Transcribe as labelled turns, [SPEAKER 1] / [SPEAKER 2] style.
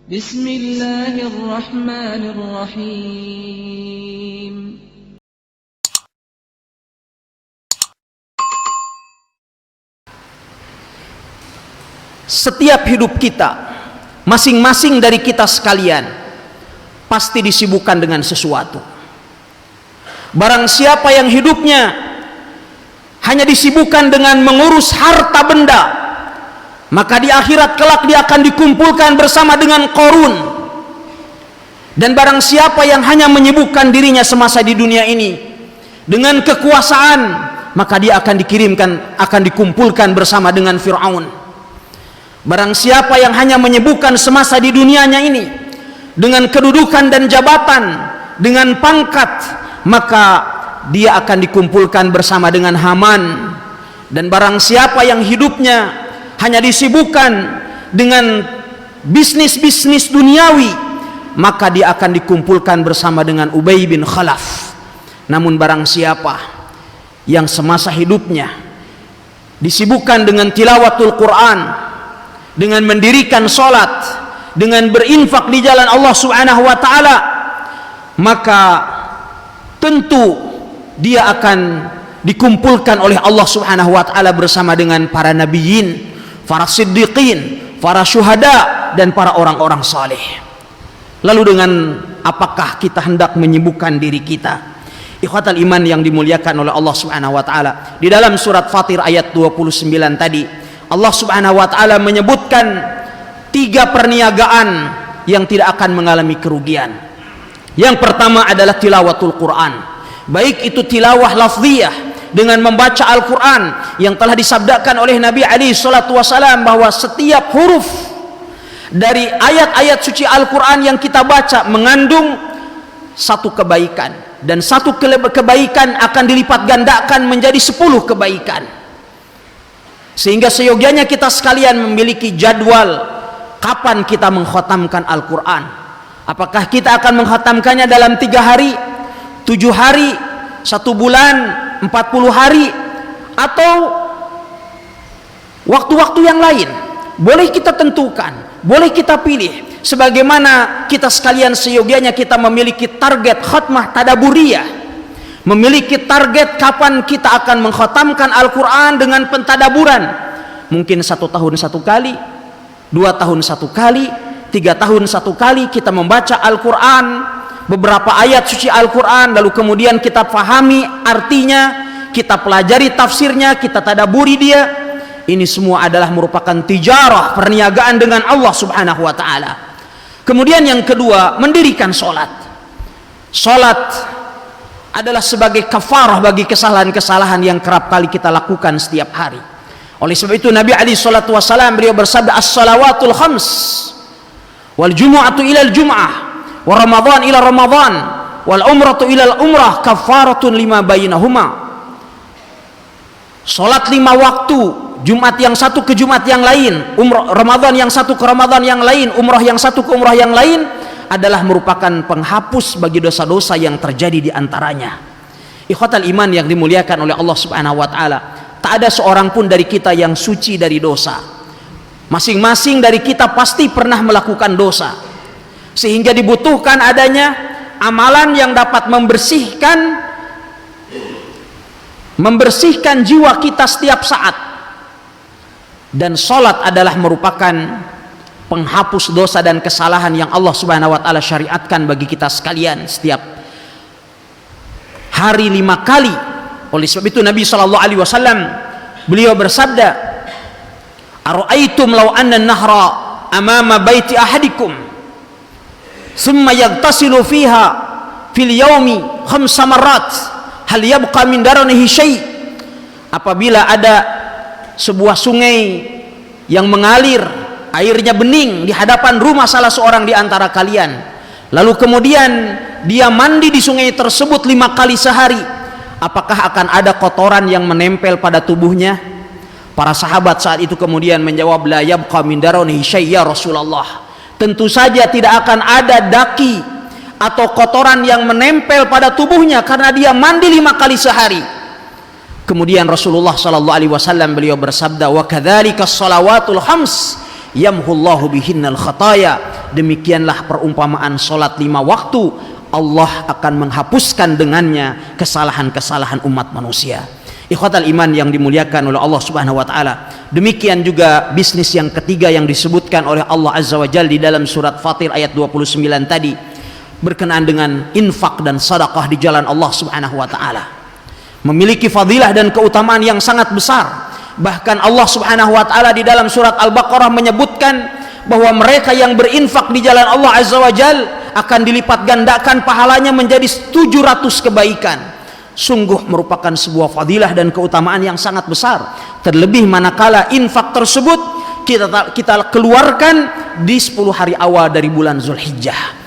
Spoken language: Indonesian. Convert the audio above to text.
[SPEAKER 1] Bismillahirrahmanirrahim.
[SPEAKER 2] Setiap hidup kita, masing-masing dari kita sekalian pasti disibukkan dengan sesuatu. Barang siapa yang hidupnya hanya disibukkan dengan mengurus harta benda, maka di akhirat kelak dia akan dikumpulkan bersama dengan Qarun. Dan barang siapa yang hanya menyibukkan dirinya semasa di dunia ini dengan kekuasaan, maka dia akan dikumpulkan bersama dengan Fir'aun. Barang siapa yang hanya menyibukkan semasa di dunianya ini dengan kedudukan dan jabatan, dengan pangkat, maka dia akan dikumpulkan bersama dengan Haman. Dan barang siapa yang hidupnya hanya disibukkan dengan bisnis-bisnis duniawi, maka dia akan dikumpulkan bersama dengan Ubay bin Khalaf. Namun barang siapa yang semasa hidupnya disibukkan dengan tilawatul Quran, dengan mendirikan sholat, dengan berinfak di jalan Allah Subhanahu wa ta'ala, maka tentu dia akan dikumpulkan oleh Allah Subhanahu wa ta'ala bersama dengan para nabiyin, para siddiqin, para syuhada, dan para orang-orang saleh. Lalu dengan apakah kita hendak menyibukkan diri kita? Ikhwatal iman yang dimuliakan oleh Allah Subhanahu wa ta'ala, di dalam surat Fatir ayat 29 tadi, Allah Subhanahu wa ta'ala menyebutkan 3 perniagaan yang tidak akan mengalami kerugian. Yang pertama adalah tilawatul Quran, baik itu tilawah lafziyah dengan membaca Al-Quran yang telah disabdakan oleh Nabi alaihi salatu wasalam bahwa setiap huruf dari ayat-ayat suci Al-Quran yang kita baca mengandung satu kebaikan, dan satu kebaikan akan dilipat gandakan menjadi 10 kebaikan. Sehingga seyogianya kita sekalian memiliki jadwal kapan kita mengkhatamkan Al-Quran. Apakah kita akan mengkhatamkannya dalam 3 hari, 7 hari, 1 bulan, 40 hari, atau waktu-waktu yang lain? Boleh kita tentukan, boleh kita pilih. Sebagaimana kita sekalian seyogianya kita memiliki target khatmah tadaburiyah, memiliki target kapan kita akan mengkhatamkan Al-Quran dengan pentadaburan. Mungkin 1 tahun 1 kali, 2 tahun 1 kali, 3 tahun 1 kali kita membaca Al-Quran, beberapa ayat suci Al-Quran, lalu kemudian kita pahami artinya, kita pelajari tafsirnya, kita tadaburi dia. Ini semua adalah merupakan tijarah, perniagaan dengan Allah Subhanahu wa ta'ala. Kemudian yang kedua, mendirikan sholat. Sholat adalah sebagai kafarah bagi kesalahan-kesalahan yang kerap kali kita lakukan setiap hari. Oleh sebab itu Nabi alaihi salatu wasallam beliau bersabda, as-salawatul khams wal jumu'atu ilal jum'ah wa ramadhan ila ramadhan wal umratu ilal umrah kafaratun lima bainahuma. Salat 5 waktu, Jumat yang satu ke Jumat yang lain, Ramadan yang satu ke Ramadan yang lain, umrah yang satu ke umrah yang lain, adalah merupakan penghapus bagi dosa-dosa yang terjadi di antaranya. Ikhwatal iman yang dimuliakan oleh Allah Subhanahu wa ta'ala, tak ada seorang pun dari kita yang suci dari dosa. Masing-masing dari kita pasti pernah melakukan dosa, sehingga dibutuhkan adanya amalan yang dapat membersihkan jiwa kita setiap saat. Dan sholat adalah merupakan penghapus dosa dan kesalahan yang Allah Subhanahu wa ta'ala syariatkan bagi kita sekalian setiap hari 5 kali. Oleh sebab itu Nabi SAW beliau bersabda, ara'aitum law anna nahra amama baiti ahadikum thumma yaghtasilu fiha fil yaumi 5 marrat hal yabqa min daranihi syai'. Apabila ada sebuah sungai yang mengalir, airnya bening di hadapan rumah salah seorang di antara kalian, lalu kemudian dia mandi di sungai tersebut 5 kali sehari, apakah akan ada kotoran yang menempel pada tubuhnya? Para sahabat saat itu kemudian menjawab, la yabqa min daranihi syai' ya Rasulullah, tentu saja tidak akan ada daki atau kotoran yang menempel pada tubuhnya karena dia mandi 5 kali sehari. Kemudian Rasulullah SAW beliau bersabda, wa kadzalika shalawatul khams yamhullahu bihinnal khataya. demikianlah perumpamaan solat 5 waktu, Allah akan menghapuskan dengannya kesalahan-kesalahan umat manusia. Ikhwatal iman yang dimuliakan oleh Allah Subhanahu wa taala. Demikian juga bisnis yang ketiga yang disebutkan oleh Allah Azza wa Jalla di dalam surat Fatir ayat 29 tadi, berkenaan dengan infak dan sedekah di jalan Allah Subhanahu wa taala. Memiliki fadilah dan keutamaan yang sangat besar. Bahkan Allah Subhanahu wa taala di dalam surat Al-Baqarah menyebutkan bahwa mereka yang berinfak di jalan Allah Azza wa Jalla akan dilipat gandakan pahalanya menjadi 700 kebaikan. Sungguh merupakan sebuah fadilah dan keutamaan yang sangat besar. Terlebih manakala infak tersebut kita keluarkan di 10 hari awal dari bulan Zulhijjah.